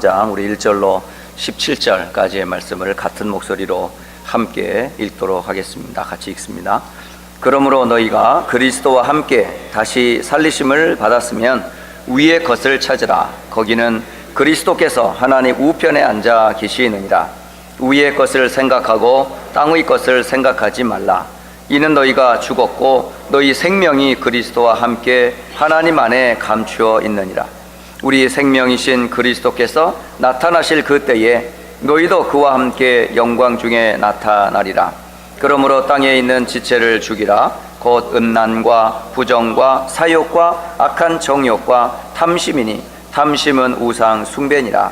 13장 우리 1절로 17절까지의 말씀을 같은 목소리로 함께 읽도록 하겠습니다. 같이 읽습니다. 그러므로 너희가 그리스도와 함께 다시 살리심을 받았으면 위의 것을 찾으라. 거기는 그리스도께서 하나님 우편에 앉아 계시느니라. 위의 것을 생각하고 땅의 것을 생각하지 말라. 이는 너희가 죽었고 너희 생명이 그리스도와 함께 하나님 안에 감추어 있느니라. 우리 생명이신 그리스도께서 나타나실 그때에 너희도 그와 함께 영광 중에 나타나리라. 그러므로 땅에 있는 지체를 죽이라. 곧 음란과 부정과 사욕과 악한 정욕과 탐심이니 탐심은 우상 숭배니라.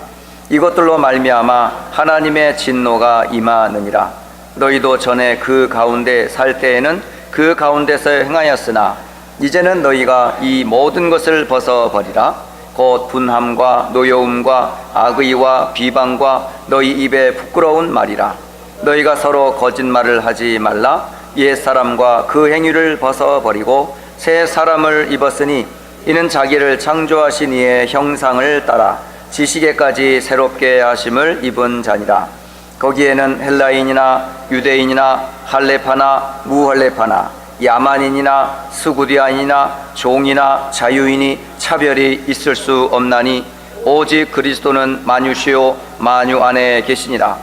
이것들로 말미암아 하나님의 진노가 임하느니라. 너희도 전에 그 가운데 살 때에는 그 가운데서 행하였으나 이제는 너희가 이 모든 것을 벗어버리라. 곧 분함과 노여움과 악의와 비방과 너희 입에 부끄러운 말이라. 너희가 서로 거짓말을 하지 말라. 옛사람과 그 행위를 벗어버리고 새 사람을 입었으니 이는 자기를 창조하신 이의 형상을 따라 지식에까지 새롭게 하심을 입은 자니라. 거기에는 헬라인이나 유대인이나 할레파나 무할레파나 야만인이나 스구디아인이나 종이나 자유인이 차별이 있을 수 없나니 오직 그리스도는 만유시요 만유 안에 계시니라.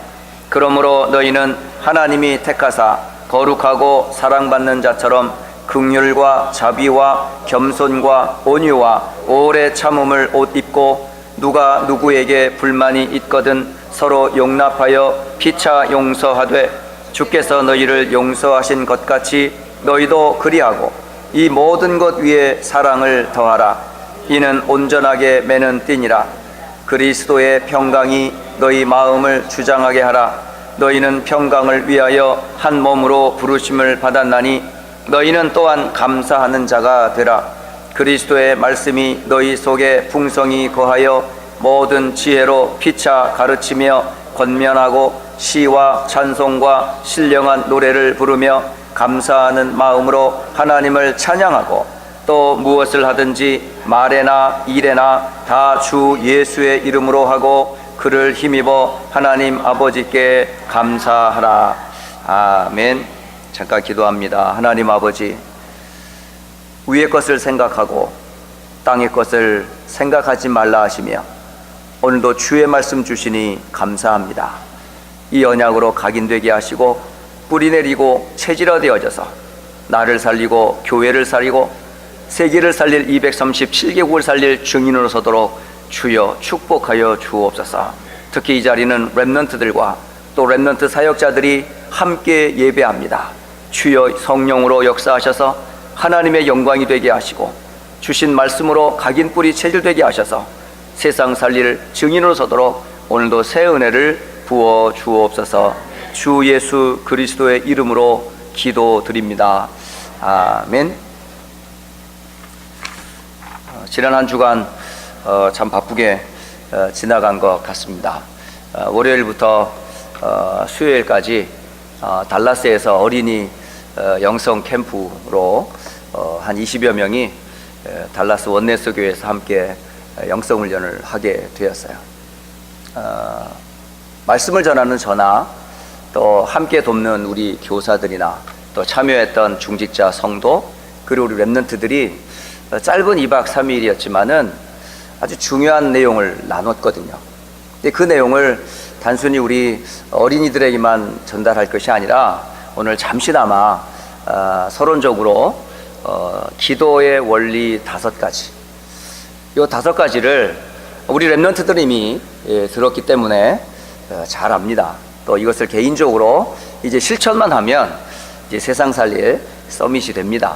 그러므로 너희는 하나님이 택하사 거룩하고 사랑받는 자처럼 긍휼과 자비와 겸손과 온유와 오래 참음을 옷 입고 누가 누구에게 불만이 있거든 서로 용납하여 피차 용서하되 주께서 너희를 용서하신 것 같이 너희도 그리하고 이 모든 것 위에 사랑을 더하라. 이는 온전하게 매는 띠니라. 그리스도의 평강이 너희 마음을 주장하게 하라. 너희는 평강을 위하여 한 몸으로 부르심을 받았나니 너희는 또한 감사하는 자가 되라. 그리스도의 말씀이 너희 속에 풍성히 거하여 모든 지혜로 피차 가르치며 권면하고 시와 찬송과 신령한 노래를 부르며 감사하는 마음으로 하나님을 찬양하고 또 무엇을 하든지 말에나 일에나 다 주 예수의 이름으로 하고 그를 힘입어 하나님 아버지께 감사하라. 아멘. 잠깐 기도합니다. 하나님 아버지, 위의 것을 생각하고 땅의 것을 생각하지 말라 하시며 오늘도 주의 말씀 주시니 감사합니다. 이 언약으로 각인되게 하시고 뿌리 내리고 체질화되어져서 나를 살리고 교회를 살리고 세계를 살릴 237개국을 살릴 증인으로 서도록 주여 축복하여 주옵소서. 특히 이 자리는 렘넌트들과 또 렘넌트 사역자들이 함께 예배합니다. 주여 성령으로 역사하셔서 하나님의 영광이 되게 하시고 주신 말씀으로 각인 뿌리 체질되게 하셔서 세상 살릴 증인으로 서도록 오늘도 새 은혜를 부어 주옵소서. 주 예수 그리스도의 이름으로 기도드립니다. 아멘. 지난 한 주간 참 바쁘게 지나간 것 같습니다. 월요일부터 수요일까지 달라스에서 어린이 영성 캠프로 한 20여 명이 달라스 원네스 교회에서 함께 영성 훈련을 하게 되었어요. 말씀을 전하는 저나 또 함께 돕는 우리 교사들이나 또 참여했던 중직자 성도 그리고 우리 렘넌트들이 짧은 2박 3일이었지만은 아주 중요한 내용을 나눴거든요. 근데 그 내용을 단순히 우리 어린이들에게만 전달할 것이 아니라 오늘 잠시나마 서론적으로 기도의 원리 5가지, 이 5가지를 우리 렘넌트들이 이미 들었기 때문에 잘 압니다. 또 이것을 개인적으로 이제 실천만 하면 이제 세상 살릴 서밋이 됩니다.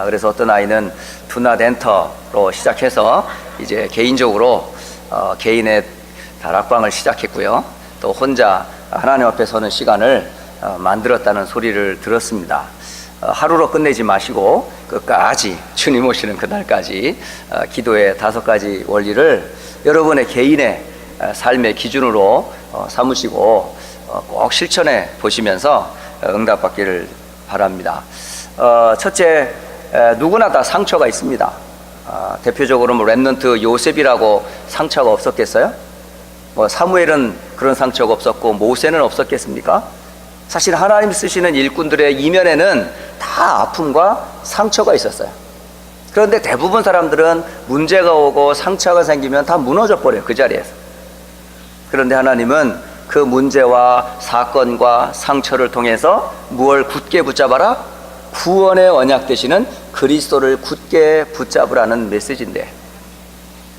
그래서 어떤 아이는 두나 덴터로 시작해서 이제 개인적으로 개인의 다락방을 시작했고요. 또 혼자 하나님 앞에 서는 시간을 만들었다는 소리를 들었습니다. 하루로 끝내지 마시고 끝까지 주님 오시는 그날까지 기도의 5가지 원리를 여러분의 개인의 삶의 기준으로 삼으시고 꼭 실천해 보시면서 응답받기를 바랍니다. 첫째, 누구나 다 상처가 있습니다. 대표적으로 뭐 렘넌트 요셉이라고 상처가 없었겠어요? 뭐 사무엘은 그런 상처가 없었고 모세는 없었겠습니까? 사실 하나님 쓰시는 일꾼들의 이면에는 다 아픔과 상처가 있었어요. 그런데 대부분 사람들은 문제가 오고 상처가 생기면 다 무너져 버려요, 그 자리에서. 그런데 하나님은 그 문제와 사건과 상처를 통해서 무엇을 굳게 붙잡아라? 구원의 언약 되시는 그리스도를 굳게 붙잡으라는 메시지인데,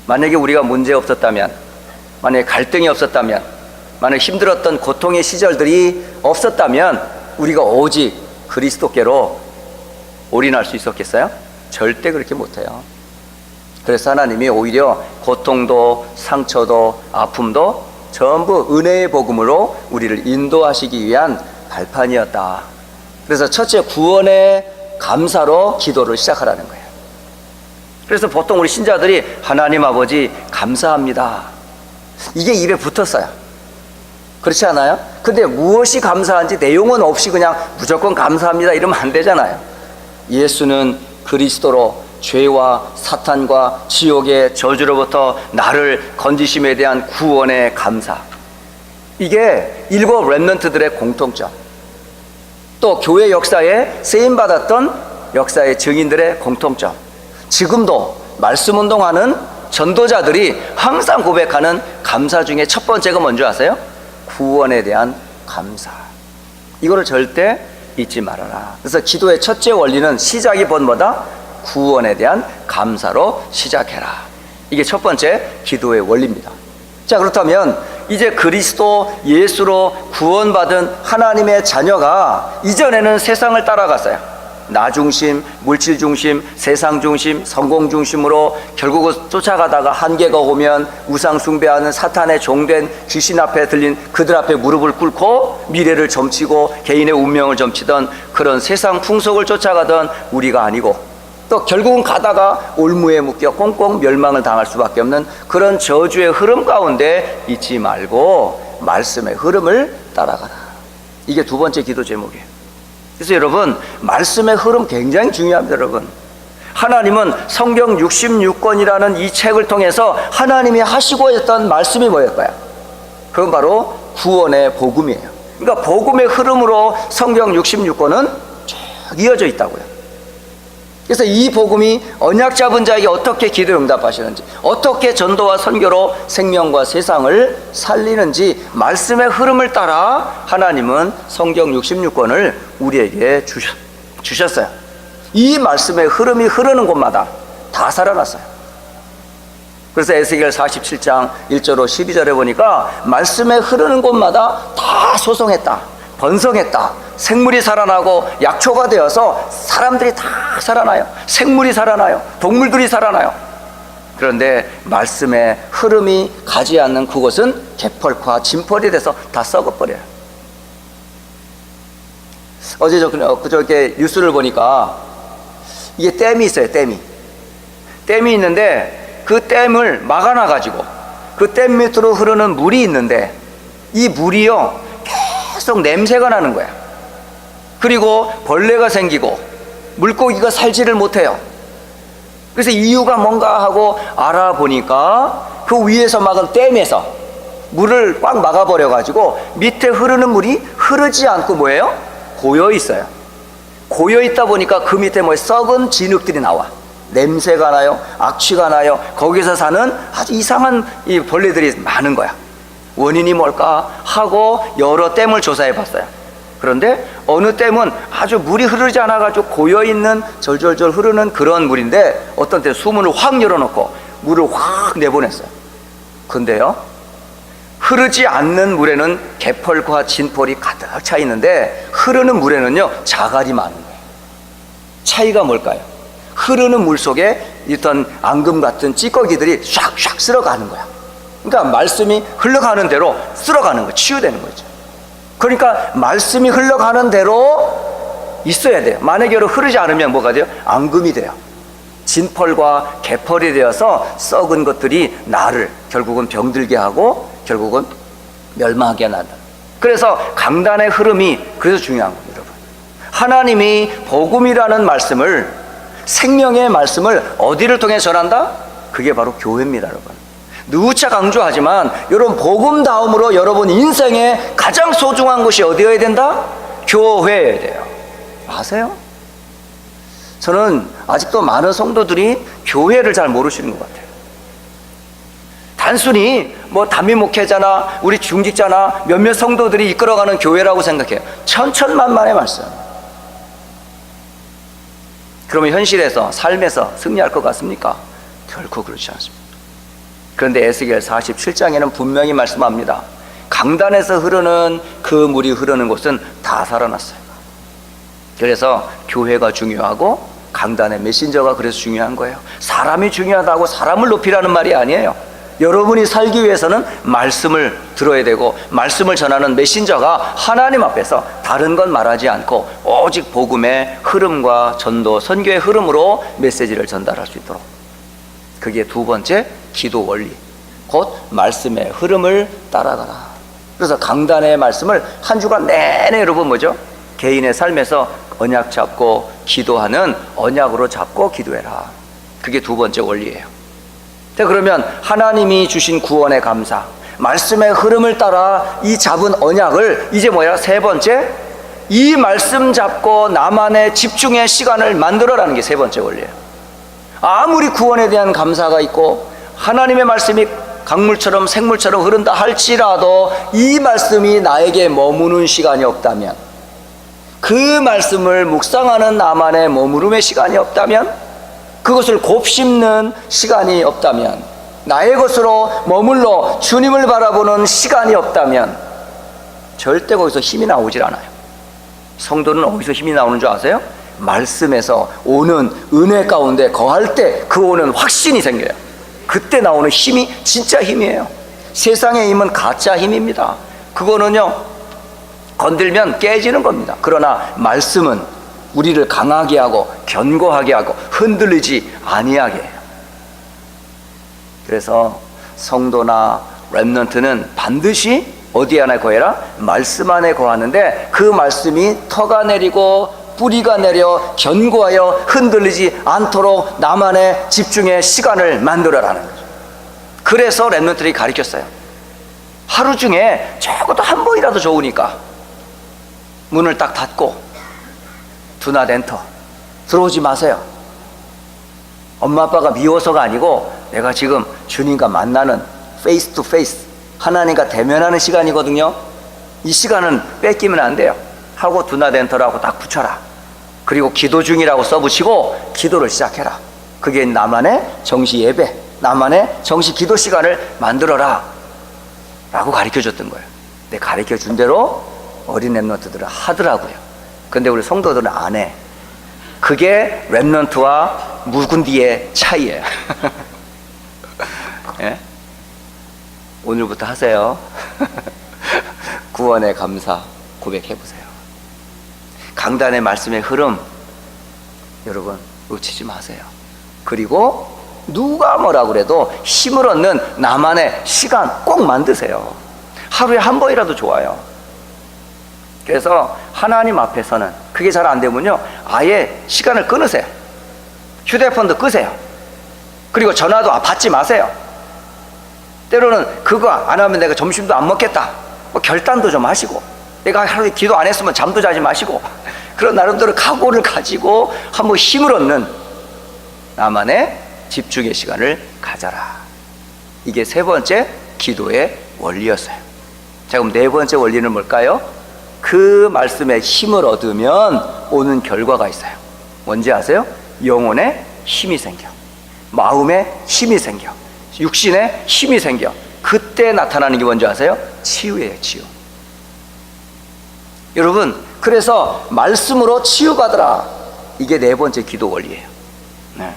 만약에 우리가 문제 없었다면, 만약에 갈등이 없었다면, 만약에 힘들었던 고통의 시절들이 없었다면 우리가 오직 그리스도께로 올인할 수 있었겠어요? 절대 그렇게 못해요. 그래서 하나님이 오히려 고통도 상처도 아픔도 전부 은혜의 복음으로 우리를 인도하시기 위한 발판이었다. 그래서 첫째, 구원의 감사로 기도를 시작하라는 거예요. 그래서 보통 우리 신자들이 하나님 아버지 감사합니다, 이게 입에 붙었어요. 그렇지 않아요? 근데 무엇이 감사한지 내용은 없이 그냥 무조건 감사합니다 이러면 안 되잖아요. 예수는 그리스도로 죄와 사탄과 지옥의 저주로부터 나를 건지심에 대한 구원의 감사, 이게 일곱 렘넌트들의 공통점, 또 교회 역사에 쓰임받았던 역사의 증인들의 공통점, 지금도 말씀 운동하는 전도자들이 항상 고백하는 감사 중에 첫 번째가 뭔지 아세요? 구원에 대한 감사. 이거를 절대 잊지 말아라. 그래서 기도의 첫째 원리는 시작이 뭐다? 구원에 대한 감사로 시작해라. 이게 첫 번째 기도의 원리입니다. 자, 그렇다면 이제 그리스도 예수로 구원받은 하나님의 자녀가 이전에는 세상을 따라갔어요. 나 중심, 물질 중심, 세상 중심, 성공 중심으로 결국은 쫓아가다가 한계가 오면 우상 숭배하는 사탄의 종된 귀신 앞에 들린 그들 앞에 무릎을 꿇고 미래를 점치고 개인의 운명을 점치던 그런 세상 풍속을 쫓아가던 우리가 아니고, 또 결국은 가다가 올무에 묶여 꽁꽁 멸망을 당할 수밖에 없는 그런 저주의 흐름 가운데 있지 말고 말씀의 흐름을 따라가라. 이게 두 번째 기도 제목이에요. 그래서 여러분, 말씀의 흐름 굉장히 중요합니다. 여러분, 하나님은 성경 66권이라는 이 책을 통해서 하나님이 하시고 했던 말씀이 뭐였어요? 그건 바로 구원의 복음이에요. 그러니까 복음의 흐름으로 성경 66권은 쭉 이어져 있다고요. 그래서 이 복음이 언약 잡은 자에게 어떻게 기도에 응답하시는지, 어떻게 전도와 선교로 생명과 세상을 살리는지 말씀의 흐름을 따라 하나님은 성경 66권을 우리에게 주셨어요. 이 말씀의 흐름이 흐르는 곳마다 다 살아났어요. 그래서 에스겔 47장 1절로 12절에 보니까 말씀에 흐르는 곳마다 다 소송했다, 번성했다, 생물이 살아나고 약초가 되어서 사람들이 다 살아나요. 생물이 살아나요. 동물들이 살아나요. 그런데 말씀의 흐름이 가지 않는 그곳은 개펄과 진펄이 돼서 다 썩어버려요. 어제 저렇게 뉴스를 보니까 이게 댐이 있어요. 댐이 있는데 그 댐을 막아놔가지고 그 댐 밑으로 흐르는 물이 있는데 이 물이요 계속 냄새가 나는 거야. 그리고 벌레가 생기고 물고기가 살지를 못해요. 그래서 이유가 뭔가 하고 알아보니까 그 위에서 막은 댐에서 물을 꽉 막아버려가지고 밑에 흐르는 물이 흐르지 않고 뭐예요? 고여 있어요. 고여 있다 보니까 그 밑에 썩은 진흙들이 나와. 냄새가 나요. 악취가 나요. 거기서 사는 아주 이상한 이 벌레들이 많은 거야. 원인이 뭘까 하고 여러 댐을 조사해 봤어요. 그런데 어느 댐은 아주 물이 흐르지 않아가지고 고여있는 절절절 흐르는 그런 물인데, 어떤 때 수문을 확 열어놓고 물을 확 내보냈어요. 근데요, 흐르지 않는 물에는 개펄과 진펄이 가득 차 있는데 흐르는 물에는요 자갈이 많은 거예요. 차이가 뭘까요? 흐르는 물 속에 있던 앙금 같은 찌꺼기들이 샥샥 쓸어가는 거야. 그러니까 말씀이 흘러가는 대로 쓸어가는 거예요. 치유되는 거죠. 그러니까 말씀이 흘러가는 대로 있어야 돼요. 만약에 흐르지 않으면 뭐가 돼요? 앙금이 돼요. 진펄과 개펄이 되어서 썩은 것들이 나를 결국은 병들게 하고 결국은 멸망하게 한다. 그래서 강단의 흐름이 그래서 중요한 겁니다. 여러분, 하나님이 복음이라는 말씀을, 생명의 말씀을 어디를 통해 전한다? 그게 바로 교회입니다. 여러분, 누차 강조하지만 여러분, 복음 다음으로 여러분 인생에 가장 소중한 곳이 어디여야 된다? 교회여야 돼요. 아세요? 저는 아직도 많은 성도들이 교회를 잘 모르시는 것 같아요. 단순히 뭐 단임 목회자나 우리 중직자나 몇몇 성도들이 이끌어가는 교회라고 생각해요. 천천만만의 말씀. 그러면 현실에서, 삶에서 승리할 것 같습니까? 결코 그렇지 않습니다. 그런데 에스겔 47장에는 분명히 말씀합니다. 강단에서 흐르는 그 물이 흐르는 곳은 다 살아났어요. 그래서 교회가 중요하고 강단의 메신저가 그래서 중요한 거예요. 사람이 중요하다고 사람을 높이라는 말이 아니에요. 여러분이 살기 위해서는 말씀을 들어야 되고, 말씀을 전하는 메신저가 하나님 앞에서 다른 건 말하지 않고 오직 복음의 흐름과 전도, 선교의 흐름으로 메시지를 전달할 수 있도록. 그게 두 번째 기도 원리, 곧 말씀의 흐름을 따라가라. 그래서 강단의 말씀을 한 주간 내내 여러분 뭐죠? 개인의 삶에서 언약 잡고 기도하는 언약으로 잡고 기도해라. 그게 두 번째 원리예요. 자, 그러면 하나님이 주신 구원의 감사, 말씀의 흐름을 따라 이 잡은 언약을 이제 뭐야? 세 번째, 이 말씀 잡고 나만의 집중의 시간을 만들어라는 게 세 번째 원리예요. 아무리 구원에 대한 감사가 있고 하나님의 말씀이 강물처럼 생물처럼 흐른다 할지라도 이 말씀이 나에게 머무는 시간이 없다면, 그 말씀을 묵상하는 나만의 머무름의 시간이 없다면, 그것을 곱씹는 시간이 없다면, 나의 것으로 머물러 주님을 바라보는 시간이 없다면 절대 거기서 힘이 나오질 않아요. 성도는 어디서 힘이 나오는 줄 아세요? 말씀에서 오는 은혜 가운데 거할 때 그 오는 확신이 생겨요. 그때 나오는 힘이 진짜 힘이에요. 세상의 힘은 가짜 힘입니다. 그거는요, 건들면 깨지는 겁니다. 그러나 말씀은 우리를 강하게 하고 견고하게 하고 흔들리지 아니하게 해요. 그래서 성도나 렘넌트는 반드시 어디 안에 거해라? 말씀 안에 거하는데, 그 말씀이 터가 내리고 뿌리가 내려 견고하여 흔들리지 않도록 나만의 집중의 시간을 만들어라는 거죠. 그래서 렘넌트들이 가르쳤어요. 하루 중에 적어도 한 번이라도 좋으니까 문을 딱 닫고 Do not enter, 들어오지 마세요. 엄마 아빠가 미워서가 아니고 내가 지금 주님과 만나는 페이스 투 페이스, 하나님과 대면하는 시간이거든요. 이 시간은 뺏기면 안 돼요 하고 Do not enter라고 딱 붙여라. 그리고 기도 중이라고 써붙이고 기도를 시작해라. 그게 나만의 정시 예배, 나만의 정시 기도 시간을 만들어라 라고 가르쳐줬던 거예요. 근데 가르쳐준 대로 어린 렘넌트들은 하더라고요. 근데 우리 성도들은 안 해. 그게 렘넌트와 묵은디의 차이예요. 예? 오늘부터 하세요. 구원의 감사 고백해보세요. 강단의 말씀의 흐름 여러분 놓치지 마세요. 그리고 누가 뭐라 그래도 힘을 얻는 나만의 시간 꼭 만드세요. 하루에 한 번이라도 좋아요. 그래서 하나님 앞에서는 그게 잘 안 되면요, 아예 시간을 끊으세요. 휴대폰도 끄세요. 그리고 전화도 받지 마세요. 때로는 그거 안 하면 내가 점심도 안 먹겠다, 뭐 결단도 좀 하시고, 내가 하루에 기도 안 했으면 잠도 자지 마시고, 그런 나름대로 각오를 가지고 한번 힘을 얻는 나만의 집중의 시간을 가져라. 이게 세 번째 기도의 원리였어요. 자, 그럼 네 번째 원리는 뭘까요? 그 말씀에 힘을 얻으면 오는 결과가 있어요. 뭔지 아세요? 영혼에 힘이 생겨, 마음에 힘이 생겨, 육신에 힘이 생겨. 그때 나타나는 게 뭔지 아세요? 치유예요, 치유. 여러분, 그래서 말씀으로 치유받으라. 이게 네 번째 기도 원리예요. 네.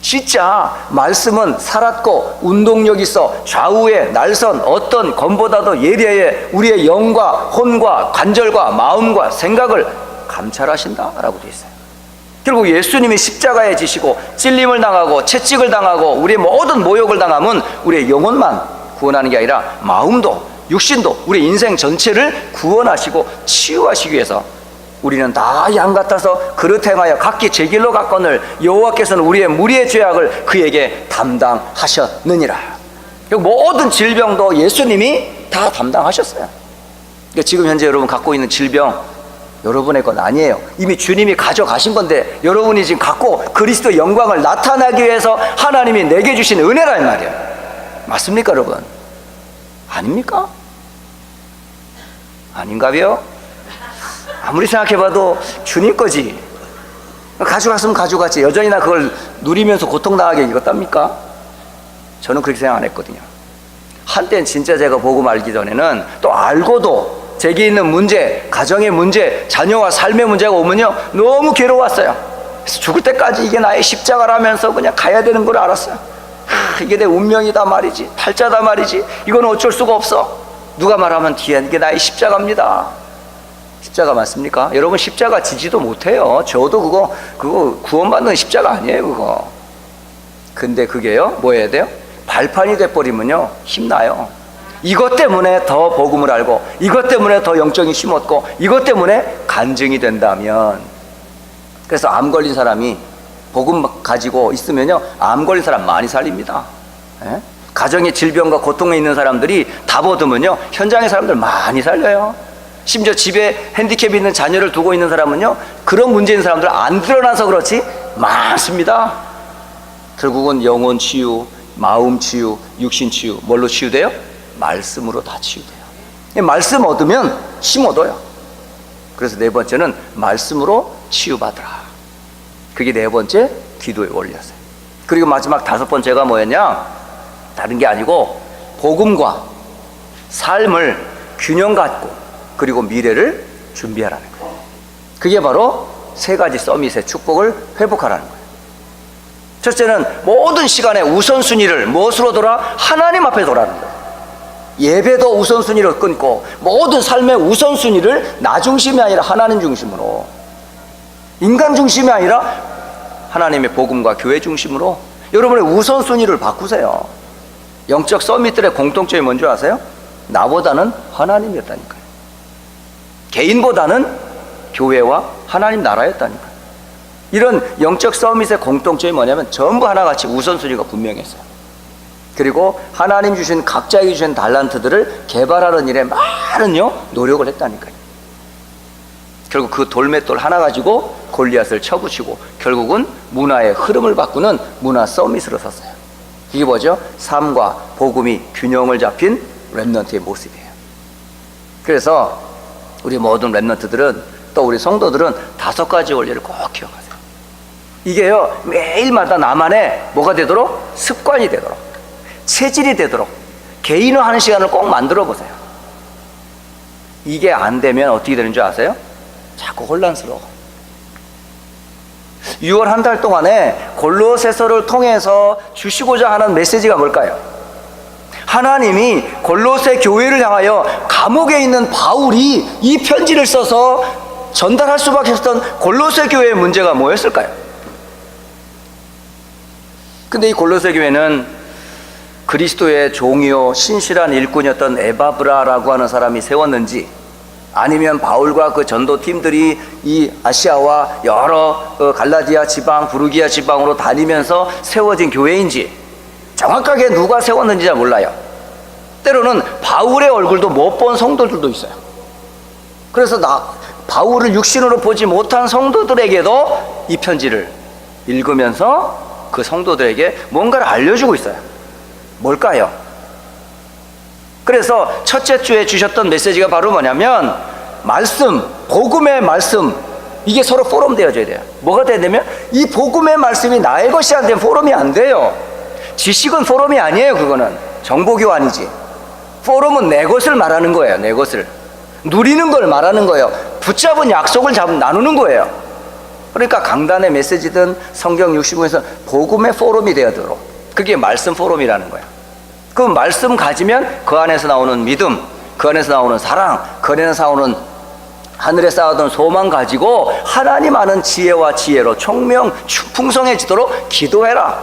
진짜 말씀은 살았고 운동력 있어 좌우에 날선 어떤 검보다도 예리해 우리의 영과 혼과 관절과 마음과 생각을 감찰하신다라고 되어 있어요. 결국 예수님이 십자가에 지시고 찔림을 당하고 채찍을 당하고 우리의 모든 모욕을 당하면 우리의 영혼만 구원하는 게 아니라 마음도 육신도 우리 인생 전체를 구원하시고 치유하시기 위해서 우리는 다 양 같아서 그릇 행하여 각기 제 길로 갔거늘 여호와께서는 우리의 무리의 죄악을 그에게 담당하셨느니라. 모든 질병도 예수님이 다 담당하셨어요. 그러니까 지금 현재 여러분 갖고 있는 질병 여러분의 건 아니에요. 이미 주님이 가져가신 건데 여러분이 지금 갖고 그리스도의 영광을 나타나기 위해서 하나님이 내게 주신 은혜란 말이에요. 맞습니까 여러분? 아닙니까? 아닌가요? 아무리 생각해봐도 주님 거지. 가져갔으면 가져갔지. 여전히 나 그걸 누리면서 고통당하게 이겼답니까? 저는 그렇게 생각 안 했거든요. 한때는 진짜 제가 복음 알기 전에는 또 알고도 제게 있는 문제, 가정의 문제, 자녀와 삶의 문제가 오면요 너무 괴로웠어요. 그래서 죽을 때까지 이게 나의 십자가라면서 그냥 가야 되는 걸 알았어요. 이게 내 운명이다 말이지, 팔자다 말이지, 이건 어쩔 수가 없어. 누가 말하면 뒤에 이게 나의 십자가입니다. 십자가 맞습니까? 여러분 십자가 지지도 못해요. 저도 그거 구원받는 십자가 아니에요 그거. 근데 그게요 뭐 해야 돼요? 발판이 돼버리면요 힘나요. 이것 때문에 더 복음을 알고, 이것 때문에 더 영적인 힘 얻고, 이것 때문에 간증이 된다면. 그래서 암 걸린 사람이 복음 가지고 있으면요 암 걸린 사람 많이 살립니다. 예? 가정의 질병과 고통에 있는 사람들이 답 얻으면요 현장의 사람들 많이 살려요. 심지어 집에 핸디캡이 있는 자녀를 두고 있는 사람은요 그런 문제 있는 사람들 안 드러나서 그렇지 많습니다. 결국은 영혼 치유, 마음 치유, 육신 치유, 뭘로 치유돼요? 말씀으로 다 치유돼요. 말씀 얻으면 힘 얻어요. 그래서 네 번째는 말씀으로 치유받으라. 그게 네 번째 기도의 원리였어요. 그리고 마지막 다섯 번째가 뭐였냐? 다른 게 아니고 복음과 삶을 균형 갖고 그리고 미래를 준비하라는 거예요. 그게 바로 세 가지 서밋의 축복을 회복하라는 거예요. 첫째는 모든 시간의 우선순위를 무엇으로 돌아? 하나님 앞에 돌아가는 거예요. 예배도 우선순위로 끊고 모든 삶의 우선순위를 나 중심이 아니라 하나님 중심으로, 인간 중심이 아니라 하나님의 복음과 교회 중심으로 여러분의 우선순위를 바꾸세요. 영적 서밋들의 공통점이 뭔지 아세요? 나보다는 하나님이었다니까요. 개인보다는 교회와 하나님 나라였다니까요. 이런 영적 서밋의 공통점이 뭐냐면 전부 하나같이 우선순위가 분명했어요. 그리고 하나님 주신 각자에게 주신 달란트들을 개발하는 일에 많은 노력을 했다니까요. 결국 그 돌맷돌 하나 가지고 골리앗을 쳐부치고 결국은 문화의 흐름을 바꾸는 문화 서밋으로 섰어요. 이게 뭐죠? 삶과 복음이 균형을 잡힌 렘넌트의 모습이에요. 그래서 우리 모든 렘넌트들은, 또 우리 성도들은 다섯 가지 원리를 꼭 기억하세요. 이게요 매일마다 나만의 뭐가 되도록? 습관이 되도록, 체질이 되도록 개인화하는 시간을 꼭 만들어 보세요. 이게 안 되면 어떻게 되는 줄 아세요? 자꾸 혼란스러워. 6월 한 달 동안에 골로새서를 통해서 주시고자 하는 메시지가 뭘까요? 하나님이 골로새 교회를 향하여 감옥에 있는 바울이 이 편지를 써서 전달할 수밖에 없었던 골로새 교회의 문제가 뭐였을까요? 근데 이 골로새 교회는 그리스도의 종이요 신실한 일꾼이었던 에바브라라고 하는 사람이 세웠는지, 아니면 바울과 그 전도팀들이 이 아시아와 여러 갈라디아 지방, 부르기아 지방으로 다니면서 세워진 교회인지 정확하게 누가 세웠는지 잘 몰라요. 때로는 바울의 얼굴도 못 본 성도들도 있어요. 그래서 바울을 육신으로 보지 못한 성도들에게도 이 편지를 읽으면서 그 성도들에게 뭔가를 알려주고 있어요. 뭘까요? 그래서 첫째 주에 주셨던 메시지가 바로 뭐냐면 말씀, 복음의 말씀, 이게 서로 포럼 되어져야 돼요. 뭐가 돼야 되면 이 복음의 말씀이 나의 것이 안 되면 포럼이 안 돼요. 지식은 포럼이 아니에요. 그거는 정보교환이지. 포럼은 내 것을 말하는 거예요. 내 것을 누리는 걸 말하는 거예요. 붙잡은 약속을 나누는 거예요. 그러니까 강단의 메시지든 성경 65에서 복음의 포럼이 되어도록, 그게 말씀 포럼이라는 거예요. 그 말씀 가지면 그 안에서 나오는 믿음, 그 안에서 나오는 사랑, 그 안에서 나오는 하늘에 쌓아둔 소망 가지고 하나님 아는 지혜와 지혜로 총명 풍성해지도록 기도해라.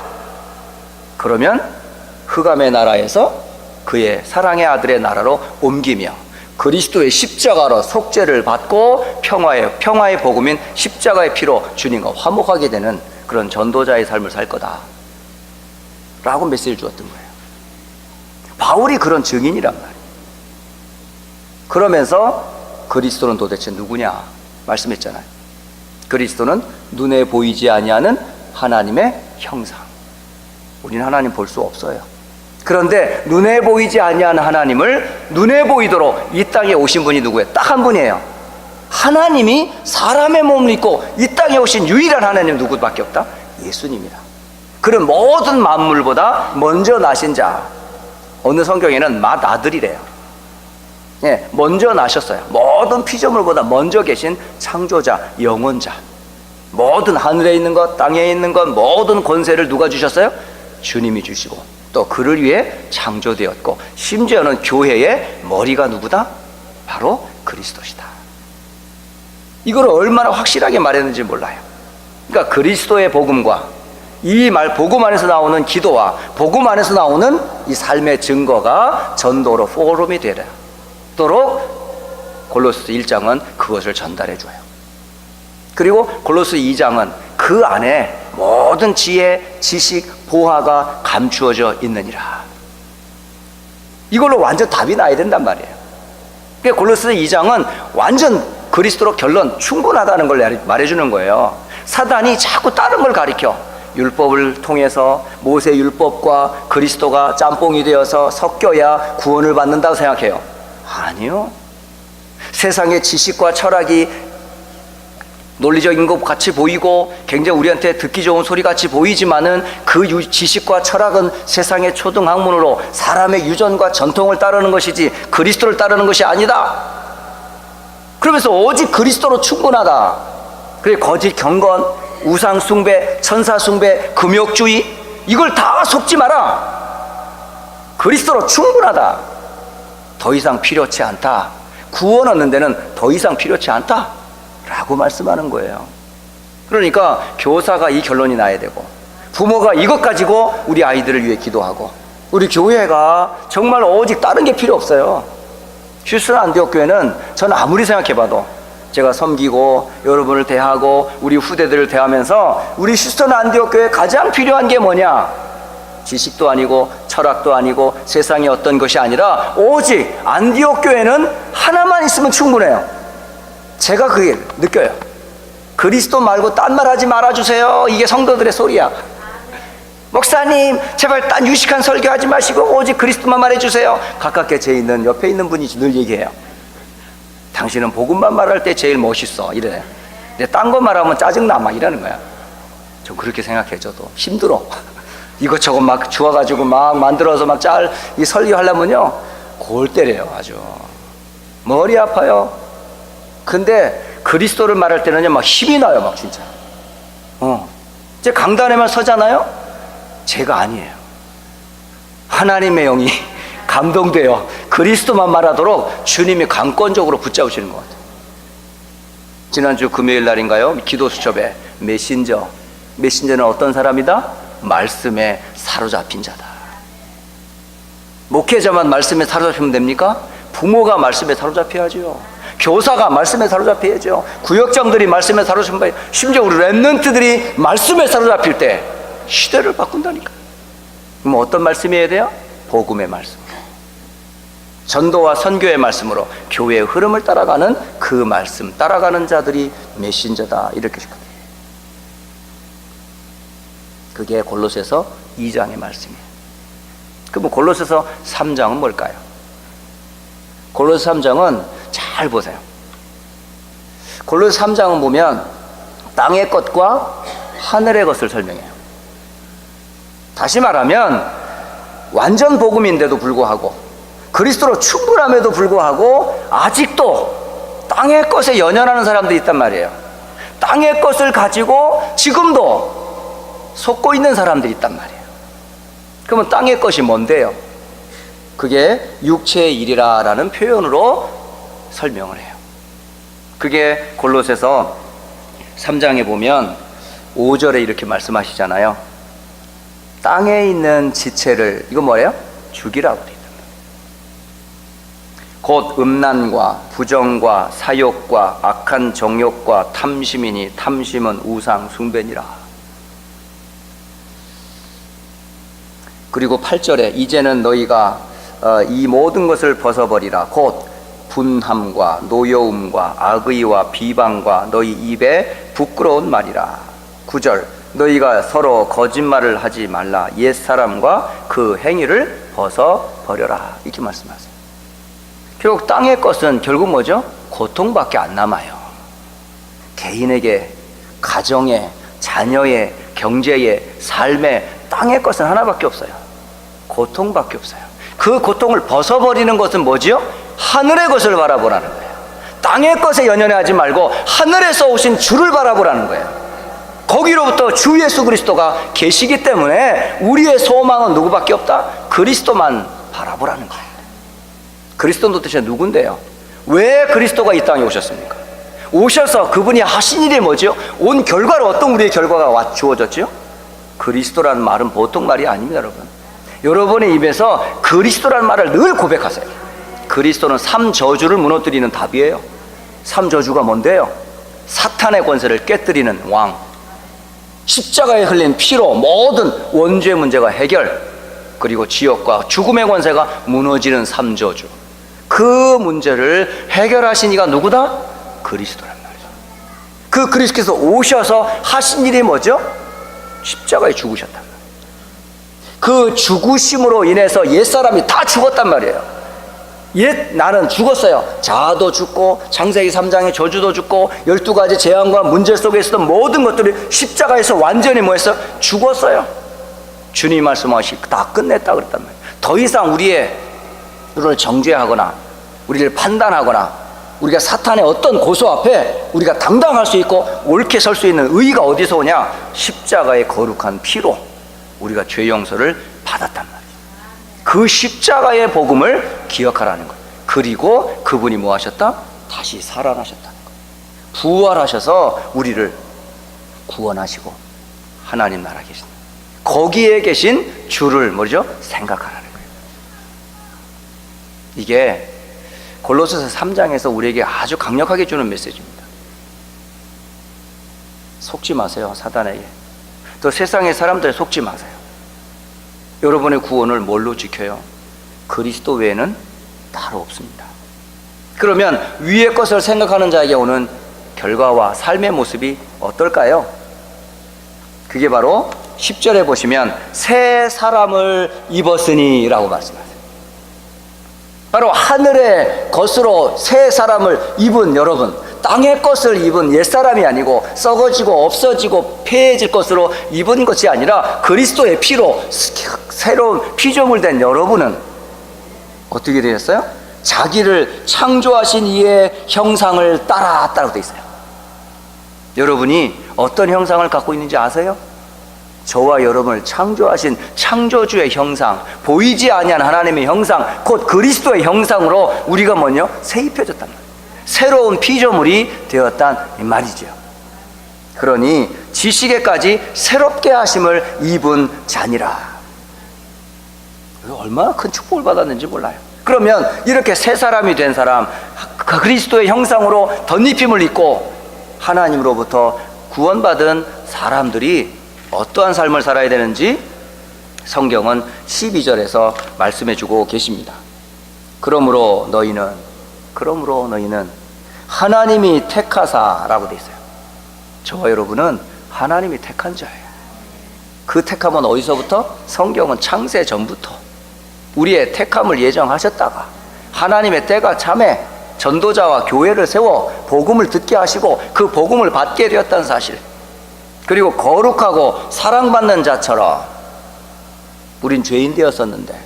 그러면 흑암의 나라에서 그의 사랑의 아들의 나라로 옮기며 그리스도의 십자가로 속죄를 받고 평화의 복음인 십자가의 피로 주님과 화목하게 되는 그런 전도자의 삶을 살 거다 라고 메시지를 주었던 거예요. 바울이 그런 증인이란 말이에요. 그러면서 그리스도는 도대체 누구냐 말씀했잖아요. 그리스도는 눈에 보이지 아니하는 하나님의 형상. 우리는 하나님 볼 수 없어요. 그런데 눈에 보이지 아니하는 하나님을 눈에 보이도록 이 땅에 오신 분이 누구예요? 딱 한 분이에요. 하나님이 사람의 몸을 입고 이 땅에 오신 유일한 하나님 누구밖에 없다? 예수님이다. 그런 모든 만물보다 먼저 나신 자, 어느 성경에는 맏아들이래요. 예, 먼저 나셨어요. 모든 피조물보다 먼저 계신 창조자, 영원자. 모든 하늘에 있는 것, 땅에 있는 것, 모든 권세를 누가 주셨어요? 주님이 주시고, 또 그를 위해 창조되었고, 심지어는 교회의 머리가 누구다? 바로 그리스도시다. 이걸 얼마나 확실하게 말했는지 몰라요. 그러니까 그리스도의 복음과 이 말, 복음 안에서 나오는 기도와 복음 안에서 나오는 이 삶의 증거가 전도로 포럼이 되도록 골로새 1장은 그것을 전달해 줘요. 그리고 골로새 2장은 그 안에 모든 지혜, 지식, 보화가 감추어져 있느니라. 이걸로 완전 답이 나야 된단 말이에요. 그러니까 골로새 2장은 완전 그리스도로 결론 충분하다는 걸 말해주는 거예요. 사단이 자꾸 다른 걸 가리켜. 율법을 통해서 모세 율법과 그리스도가 짬뽕이 되어서 섞여야 구원을 받는다고 생각해요. 아니요. 세상의 지식과 철학이 논리적인 것 같이 보이고 굉장히 우리한테 듣기 좋은 소리 같이 보이지만은 그 지식과 철학은 세상의 초등학문으로 사람의 유전과 전통을 따르는 것이지 그리스도를 따르는 것이 아니다. 그러면서 오직 그리스도로 충분하다. 그래, 거짓 경건, 우상 숭배, 천사 숭배, 금욕주의, 이걸 다 속지 마라. 그리스도로 충분하다. 더 이상 필요치 않다. 구원 얻는 데는 더 이상 필요치 않다 라고 말씀하는 거예요. 그러니까 교사가 이 결론이 나야 되고, 부모가 이것 가지고 우리 아이들을 위해 기도하고, 우리 교회가 정말 오직 다른 게 필요 없어요. 휴스턴 안디옥 교회는 저는 아무리 생각해봐도, 제가 섬기고 여러분을 대하고 우리 후대들을 대하면서 우리 휴스턴 안디옥 교회에 가장 필요한 게 뭐냐? 지식도 아니고 철학도 아니고 세상의 어떤 것이 아니라 오직 안디옥 교회는 하나만 있으면 충분해요. 제가 그게 느껴요. 그리스도 말고 딴 말 하지 말아주세요. 이게 성도들의 소리야. 목사님 제발 딴 유식한 설교하지 마시고 오직 그리스도만 말해주세요. 가깝게 제 있는 옆에 있는 분이 늘 얘기해요. 당신은 복음만 말할 때 제일 멋있어 이래. 근데 딴 거 말하면 짜증나 막 이러는 거야. 좀 그렇게 생각해. 저도 힘들어. 이것저것 막 주워가지고 막 만들어서 막 이 설교하려면요 골 때려요. 아주 머리 아파요. 근데 그리스도를 말할 때는요 막 힘이 나요. 막 진짜 이제 강단에만 서잖아요. 제가 아니에요. 하나님의 영이 감동되어 그리스도만 말하도록 주님이 강권적으로 붙잡으시는 것 같아요. 지난주 금요일 날인가요? 기도 수첩에 메신저는 어떤 사람이다? 말씀에 사로잡힌 자다. 목회자만 말씀에 사로잡히면 됩니까? 부모가 말씀에 사로잡혀야죠. 교사가 말씀에 사로잡혀야죠. 구역장들이 말씀에 사로잡혀야, 심지어 우리 렘넌트들이 말씀에 사로잡힐 때 시대를 바꾼다니까. 그럼 어떤 말씀이어야 돼요? 복음의 말씀, 전도와 선교의 말씀으로 교회의 흐름을 따라가는 그 말씀 따라가는 자들이 메신저다, 이렇게 싶거든요. 그게 골로새서 2장의 말씀이에요. 그럼 골로새서 3장은 뭘까요? 골로새 3장은 잘 보세요. 골로새 3장은 보면 땅의 것과 하늘의 것을 설명해요. 다시 말하면 완전 복음인데도 불구하고 그리스도로 충분함에도 불구하고 아직도 땅의 것에 연연하는 사람들이 있단 말이에요. 땅의 것을 가지고 지금도 속고 있는 사람들이 있단 말이에요. 그러면 땅의 것이 뭔데요? 그게 육체의 일이라 라는 표현으로 설명을 해요. 그게 골로새서 3장에 보면 5절에 이렇게 말씀하시잖아요. 땅에 있는 지체를, 이거 뭐예요? 죽이라고 되어 있단 말이에요. 곧 음란과 부정과 사욕과 악한 정욕과 탐심이니 탐심은 우상 숭배니라. 그리고 8절에 이제는 너희가 이 모든 것을 벗어버리라. 곧 분함과 노여움과 악의와 비방과 너희 입에 부끄러운 말이라. 9절 너희가 서로 거짓말을 하지 말라. 옛사람과 그 행위를 벗어버려라. 이렇게 말씀하세요. 결국 땅의 것은 결국 뭐죠? 고통밖에 안 남아요. 개인에게, 가정에, 자녀의, 경제의, 삶의 땅의 것은 하나밖에 없어요. 고통밖에 없어요. 그 고통을 벗어버리는 것은 뭐지요? 하늘의 것을 바라보라는 거예요. 땅의 것에 연연하지 말고 하늘에서 오신 주를 바라보라는 거예요. 거기로부터 주 예수 그리스도가 계시기 때문에 우리의 소망은 누구밖에 없다? 그리스도만 바라보라는 거예요. 그리스도는 도대체 누군데요? 왜 그리스도가 이 땅에 오셨습니까? 오셔서 그분이 하신 일이 뭐죠? 온 결과로 어떤 우리의 결과가 주어졌죠? 그리스도라는 말은 보통 말이 아닙니다, 여러분. 여러분의 입에서 그리스도라는 말을 늘 고백하세요. 그리스도는 3저주를 무너뜨리는 답이에요. 3저주가 뭔데요? 사탄의 권세를 깨뜨리는 왕, 십자가에 흘린 피로 모든 원죄의 문제가 해결, 그리고 지옥과 죽음의 권세가 무너지는 3저주. 그 문제를 해결하신 이가 누구다? 그리스도란 말이죠. 그 그리스도께서 오셔서 하신 일이 뭐죠? 십자가에 죽으셨단 말이에요. 그 죽으심으로 인해서 옛사람이 다 죽었단 말이에요. 옛 나는 죽었어요. 자아도 죽고 창세기 3장의 저주도 죽고 12가지 재앙과 문제 속에 있었던 모든 것들이 십자가에서 완전히 뭐했어요? 죽었어요. 주님 말씀하시고 다 끝냈다 그랬단 말이에요. 더 이상 우리를 정죄하거나 우리를 판단하거나 우리가 사탄의 어떤 고소 앞에 우리가 당당할 수 있고 옳게 설 수 있는 의의가 어디서 오냐? 십자가의 거룩한 피로 우리가 죄 용서를 받았단 말이에요. 그 십자가의 복음을 기억하라는 거예요. 그리고 그분이 뭐 하셨다? 다시 살아나셨다는 거예요. 부활하셔서 우리를 구원하시고 하나님 나라 계신 거기에 계신 주를 뭐죠? 생각하라는 거예요. 이게 골로새서 3장에서 우리에게 아주 강력하게 주는 메시지입니다. 속지 마세요, 사단에게. 또 세상의 사람들에 속지 마세요. 여러분의 구원을 뭘로 지켜요? 그리스도 외에는 따로 없습니다. 그러면 위의 것을 생각하는 자에게 오는 결과와 삶의 모습이 어떨까요? 그게 바로 10절에 보시면 새 사람을 입었으니 라고 말씀하세요. 바로 하늘의 것으로 새 사람을 입은 여러분, 땅의 것을 입은 옛사람이 아니고 썩어지고 없어지고 폐해질 것으로 입은 것이 아니라 그리스도의 피로 새로운 피조물 된 여러분은 어떻게 되셨어요? 자기를 창조하신 이의 형상을 따랐다고 되어 있어요. 여러분이 어떤 형상을 갖고 있는지 아세요? 저와 여러분을 창조하신 창조주의 형상, 보이지 아니한 하나님의 형상, 곧 그리스도의 형상으로 우리가 뭐냐? 새 입혀졌단 말이에요. 새로운 피조물이 되었단 말이죠. 그러니 지식에까지 새롭게 하심을 입은 자니라. 얼마나 큰 축복을 받았는지 몰라요. 그러면 이렇게 새 사람이 된 사람, 그리스도의 형상으로 덧입힘을 입고 하나님으로부터 구원받은 사람들이 어떠한 삶을 살아야 되는지 성경은 12절에서 말씀해 주고 계십니다. 그러므로 너희는 하나님이 택하사라고 되어 있어요. 저와 여러분은 하나님이 택한 자예요. 그 택함은 어디서부터? 성경은 창세 전부터 우리의 택함을 예정하셨다가 하나님의 때가 참에 전도자와 교회를 세워 복음을 듣게 하시고 그 복음을 받게 되었다는 사실, 그리고 거룩하고 사랑받는 자처럼 우린 죄인 되었었는데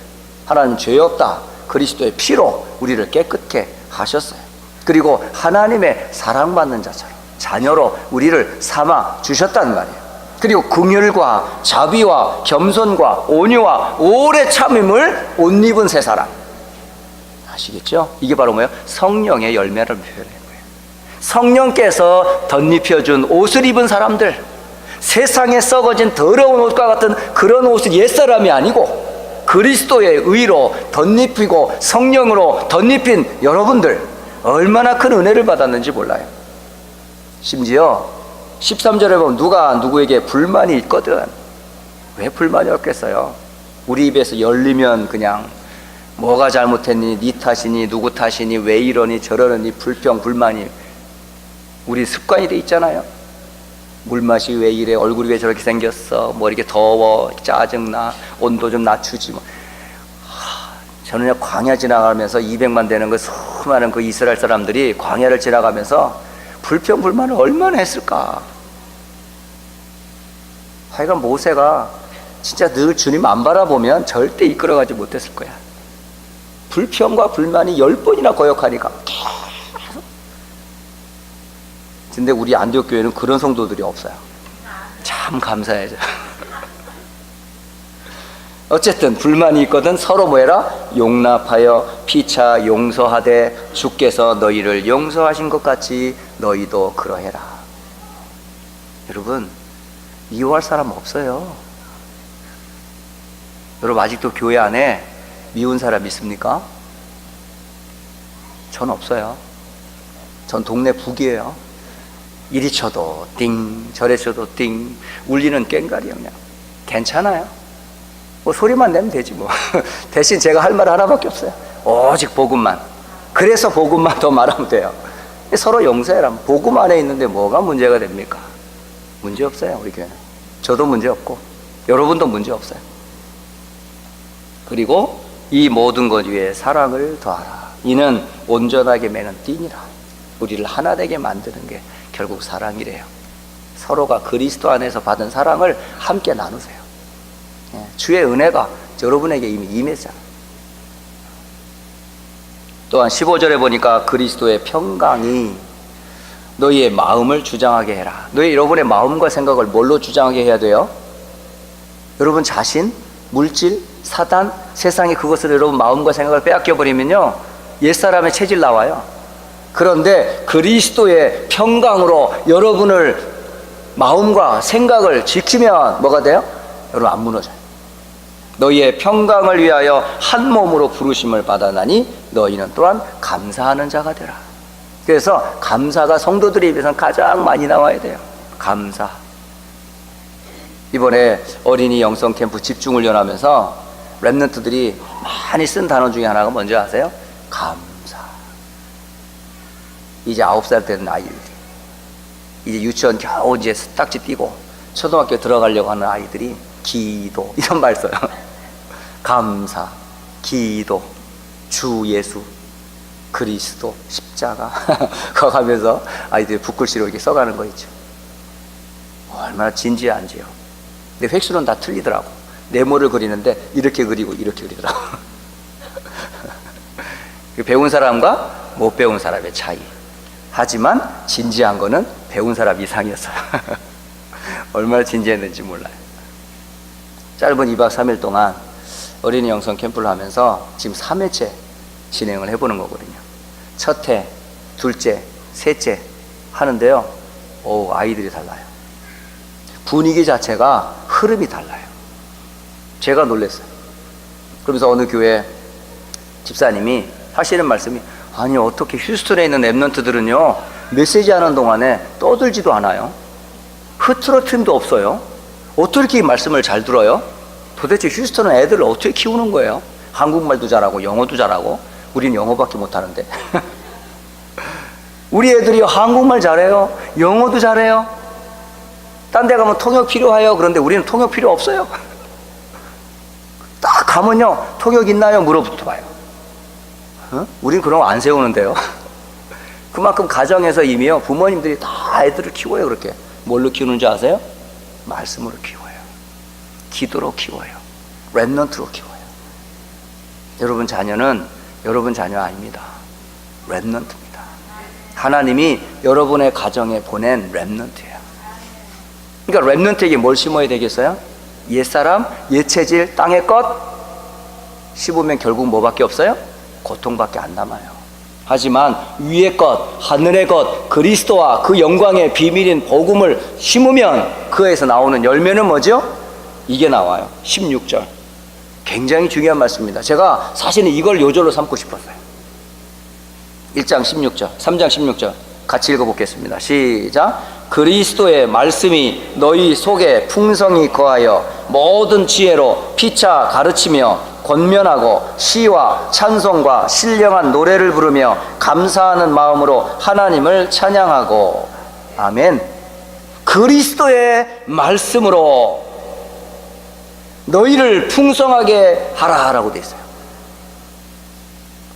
하나님 죄 없다 그리스도의 피로 우리를 깨끗게 하셨어요. 그리고 하나님의 사랑받는 자처럼 자녀로 우리를 삼아 주셨단 말이에요. 그리고 긍휼과 자비와 겸손과 온유와 오래 참음을 옷 입은 새 사람. 아시겠죠? 이게 바로 뭐예요? 성령의 열매를 표현하는 거예요. 성령께서 덧입혀준 옷을 입은 사람들, 세상에 썩어진 더러운 옷과 같은 그런 옷을 옛사람이 아니고 그리스도의 의로 덧입히고 성령으로 덧입힌 여러분들, 얼마나 큰 은혜를 받았는지 몰라요. 심지어 13절에 보면 누가 누구에게 불만이 있거든. 왜 불만이 없겠어요? 우리 입에서 열리면 그냥 뭐가 잘못했니? 네 탓이니? 누구 탓이니? 왜 이러니? 저러니? 불평, 불만이 우리 습관이 돼 있잖아요. 물맛이 왜 이래? 얼굴이 왜 저렇게 생겼어? 뭐 이렇게 더워? 짜증나? 온도 좀 낮추지 뭐. 저는 광야 지나가면서 200만 되는 그 수많은 그 이스라엘 사람들이 광야를 지나가면서 불평, 불만을 얼마나 했을까? 하여간 모세가 진짜 늘 주님 안 바라보면 절대 이끌어가지 못했을 거야. 불평과 불만이 10번이나 거역하니까 계속. 근데 우리 안디옥 교회는 그런 성도들이 없어요. 참 감사해요. 어쨌든 불만이 있거든 서로 뭐해라? 용납하여 피차 용서하되 주께서 너희를 용서하신 것 같이 너희도 그러해라. 여러분, 미워할 사람 없어요. 여러분, 아직도 교회 안에 미운 사람 있습니까? 전 없어요. 전 동네 북이에요. 이리 쳐도 띵, 저리 쳐도 띵, 울리는 꽹가리 그냥. 괜찮아요. 뭐 소리만 내면 되지 뭐. 대신 제가 할 말 하나밖에 없어요. 오직 복음만. 그래서 복음만 더 말하면 돼요. 서로 용서해라. 복음 안에 있는데 뭐가 문제가 됩니까? 문제 없어요, 우리 교회는. 저도 문제 없고 여러분도 문제 없어요. 그리고 이 모든 것 위에 사랑을 더하라. 이는 온전하게 매는 띠니라. 우리를 하나 되게 만드는 게 결국 사랑이래요. 서로가 그리스도 안에서 받은 사랑을 함께 나누세요. 주의 은혜가 여러분에게 이미 임했잖아요. 또한 15절에 보니까 그리스도의 평강이 너희의 마음을 주장하게 해라. 여러분의 마음과 생각을 뭘로 주장하게 해야 돼요? 여러분 자신, 물질, 사단, 세상이 그것을 여러분 마음과 생각을 빼앗겨 버리면요, 옛사람의 체질 나와요. 그런데 그리스도의 평강으로 여러분을 마음과 생각을 지키면 뭐가 돼요? 여러분 안 무너져요. 너희의 평강을 위하여 한 몸으로 부르심을 받아나니 너희는 또한 감사하는 자가 되라. 그래서 감사가 성도들의 입에서는 가장 많이 나와야 돼요. 감사. 이번에 어린이 영성 캠프 집중훈련 하면서 랩런트들이 많이 쓴 단어 중에 하나가 뭔지 아세요? 감사. 이제 9살 되는 아이들이, 이제 유치원 겨우 이제 딱지 띄고 초등학교 들어가려고 하는 아이들이 기도 이런 말 써요. 감사, 기도, 주 예수, 그리스도, 십자가 그거 가면서 아이들이 붓글씨로 이렇게 써가는 거 있죠. 얼마나 진지한지요. 근데 획수는 다 틀리더라고. 네모를 그리는데 이렇게 그리고 이렇게 그리더라고. 배운 사람과 못 배운 사람의 차이. 하지만 진지한 거는 배운 사람 이상이었어요. 얼마나 진지했는지 몰라요. 짧은 2박 3일 동안 어린이 영성 캠프를 하면서 지금 3회째 진행을 해보는 거거든요. 첫 회, 둘째, 셋째 하는데요, 아이들이 달라요. 분위기 자체가 흐름이 달라요. 제가 놀랐어요. 그러면서 어느 교회 집사님이 하시는 말씀이, 아니 어떻게 휴스턴에 있는 랩런트들은요 메시지 하는 동안에 떠들지도 않아요. 흐트러트림도 없어요. 어떻게 이 말씀을 잘 들어요? 도대체 휴스턴은 애들을 어떻게 키우는 거예요? 한국말도 잘하고 영어도 잘하고, 우린 영어밖에 못하는데. 우리 애들이 한국말 잘해요, 영어도 잘해요. 딴 데 가면 통역 필요해요. 그런데 우리는 통역 필요 없어요. 딱 가면요, 통역 있나요? 물어부터 봐요. 우린 그런 거 안 세우는데요. 그만큼 가정에서 이미요 부모님들이 다 애들을 키워요. 그렇게 뭘로 키우는지 아세요? 말씀으로 키워요. 기도로 키워요. 랩넌트로 키워요. 여러분 자녀는 여러분 자녀 아닙니다. 랩넌트입니다. 하나님이 여러분의 가정에 보낸 랩넌트예요. 그러니까 랩넌트에게 뭘 심어야 되겠어요? 옛사람, 옛체질, 땅의 것 심으면 결국 뭐밖에 없어요? 고통밖에 안 남아요. 하지만 위의 것, 하늘의 것, 그리스도와 그 영광의 비밀인 복음을 심으면 그에서 나오는 열매는 뭐죠? 이게 나와요. 16절. 굉장히 중요한 말씀입니다. 제가 사실은 이걸 요절로 삼고 싶었어요. 1장 16절, 3장 16절 같이 읽어보겠습니다. 시작. 그리스도의 말씀이 너희 속에 풍성히 거하여 모든 지혜로 피차 가르치며 권면하고 시와 찬송과 신령한 노래를 부르며 감사하는 마음으로 하나님을 찬양하고. 아멘. 그리스도의 말씀으로 너희를 풍성하게 하라라고 되어 있어요.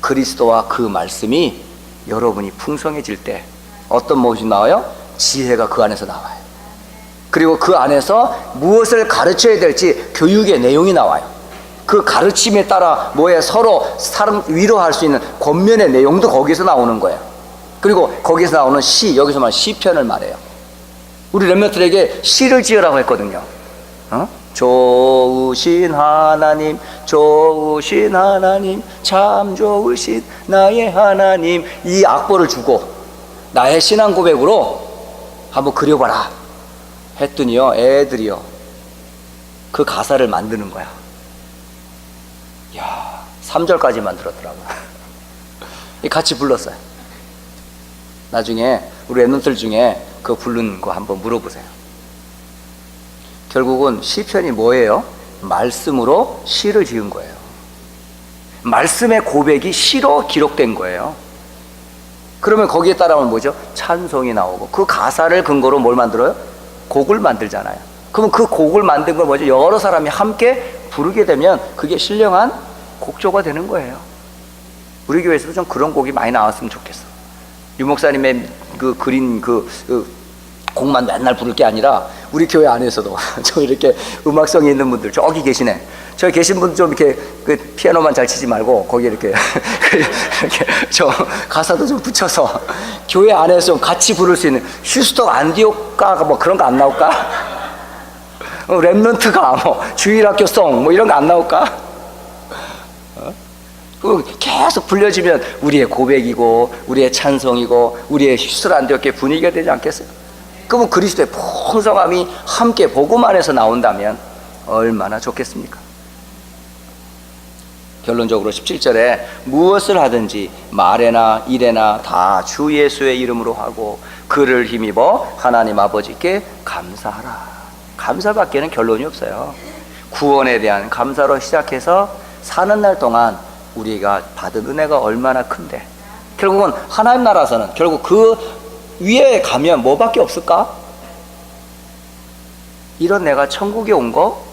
그리스도와 그 말씀이 여러분이 풍성해질 때 어떤 무엇이 나와요? 지혜가 그 안에서 나와요. 그리고 그 안에서 무엇을 가르쳐야 될지 교육의 내용이 나와요. 그 가르침에 따라 서로 사람 위로할 수 있는 권면의 내용도 거기서 나오는 거예요. 그리고 거기서 나오는 시, 여기서 말하는 시편을 말해요. 우리 렘넌트들에게 시를 지으라고 했거든요. 좋으신 하나님, 좋으신 하나님, 참 좋으신 나의 하나님. 이 악보를 주고 나의 신앙 고백으로 한번 그려봐라 했더니요, 애들이요 그 가사를 만드는 거야. 야, 3절까지 만들었더라고요. 같이 불렀어요. 나중에 우리 렘넌트들 중에 그 부른 거 한번 물어보세요. 결국은 시편이 뭐예요? 말씀으로 시를 지은 거예요. 말씀의 고백이 시로 기록된 거예요. 그러면 거기에 따라오면 뭐죠? 찬송이 나오고, 그 가사를 근거로 뭘 만들어요? 곡을 만들잖아요. 그러면 그 곡을 만든 걸 뭐죠? 여러 사람이 함께 부르게 되면 그게 신령한 곡조가 되는 거예요. 우리 교회에서도 좀 그런 곡이 많이 나왔으면 좋겠어. 유 목사님의 그 그린 그 곡만 맨날 부를 게 아니라 우리 교회 안에서도 저 이렇게 음악성이 있는 분들 저기 계시네. 저기 계신 분 좀 이렇게 그 피아노만 잘 치지 말고 거기 이렇게 이렇게 저 가사도 좀 붙여서 교회 안에서 좀 같이 부를 수 있는 휴스턴 안디옥가 뭐 그런 거 안 나올까? 렘넌트가 뭐 주일학교송 뭐 이런 거 안 나올까? 계속 불려지면 우리의 고백이고 우리의 찬송이고 우리의 휴스턴 안디옥의 분위기가 되지 않겠어요? 그러면 그리스도의 풍성함이 함께 복음 안에서 나온다면 얼마나 좋겠습니까? 결론적으로 17절에 무엇을 하든지 말에나 일에나 다 주 예수의 이름으로 하고 그를 힘입어 하나님 아버지께 감사하라. 감사밖에는 결론이 없어요. 구원에 대한 감사로 시작해서 사는 날 동안 우리가 받은 은혜가 얼마나 큰데, 결국은 하나님 나라에서는 결국 그 위에 가면 뭐밖에 없을까? 이런 내가 천국에 온 거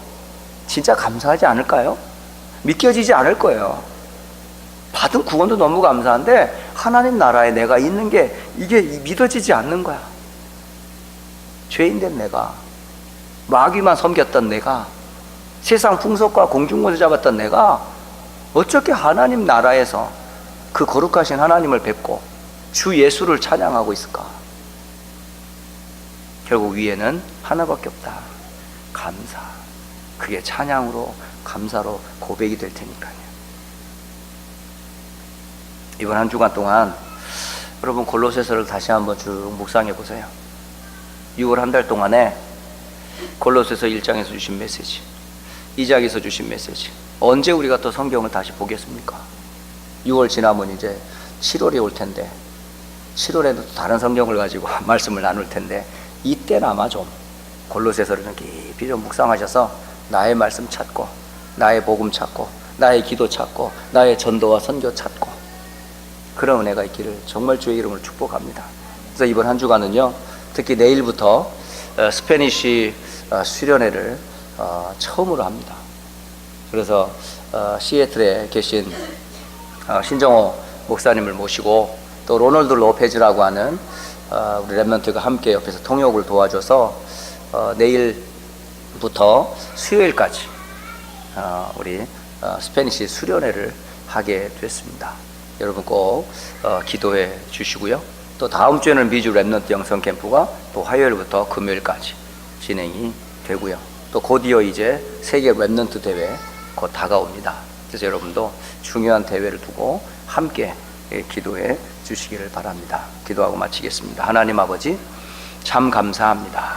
진짜 감사하지 않을까요? 믿겨지지 않을 거예요. 받은 구원도 너무 감사한데 하나님 나라에 내가 있는 게 이게 믿어지지 않는 거야. 죄인된 내가, 마귀만 섬겼던 내가, 세상 풍속과 공중권을 잡았던 내가 어떻게 하나님 나라에서 그 거룩하신 하나님을 뵙고 주 예수를 찬양하고 있을까? 결국 위에는 하나밖에 없다. 감사. 그게 찬양으로, 감사로 고백이 될 테니까요. 이번 한 주간 동안 여러분 골로새서를 다시 한번 쭉 묵상해 보세요. 6월 한 달 동안에 골로새서 1장에서 주신 메시지, 2장에서 주신 메시지, 언제 우리가 또 성경을 다시 보겠습니까? 6월 지나면 이제 7월이 올 텐데, 7월에도 또 다른 성경을 가지고 말씀을 나눌 텐데, 이때나마 좀 골로새서를 좀 깊이 좀 묵상하셔서 나의 말씀 찾고, 나의 복음 찾고, 나의 기도 찾고, 나의 전도와 선교 찾고, 그런 은혜가 있기를 정말 주의 이름으로 축복합니다. 그래서 이번 한 주간은요, 특히 내일부터 스페니쉬 수련회를 처음으로 합니다. 그래서 시애틀에 계신 신정호 목사님을 모시고 또 로널드 로페즈라고 하는 우리 렘넌트가 함께 옆에서 통역을 도와줘서 내일부터 수요일까지 우리 스페니쉬 수련회를 하게 됐습니다. 여러분 꼭 기도해 주시고요. 또 다음 주에는 미주 렘넌트 영성 캠프가 또 화요일부터 금요일까지 진행이 되고요. 또 곧이어 이제 세계 렘넌트 대회 곧 다가옵니다. 그래서 여러분도 중요한 대회를 두고 함께 기도해 주시기를 바랍니다. 기도하고 마치겠습니다. 하나님 아버지, 참 감사합니다.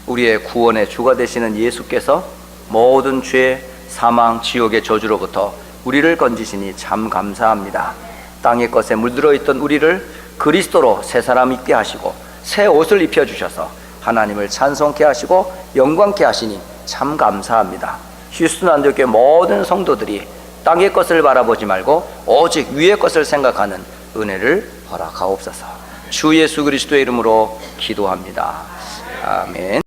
우리의 구원의 주가 되시는 예수께서 모든 죄, 사망, 지옥의 저주로부터 우리를 건지시니 참 감사합니다. 땅의 것에 물들어 있던 우리를 그리스도로 새 사람 있게 하시고 새 옷을 입혀주셔서 하나님을 찬송케 하시고 영광케 하시니 참 감사합니다. 휴스턴 안디옥교회 모든 성도들이 땅의 것을 바라보지 말고 오직 위의 것을 생각하는 은혜를 허락하옵소서. 주 예수 그리스도의 이름으로 기도합니다. 아멘.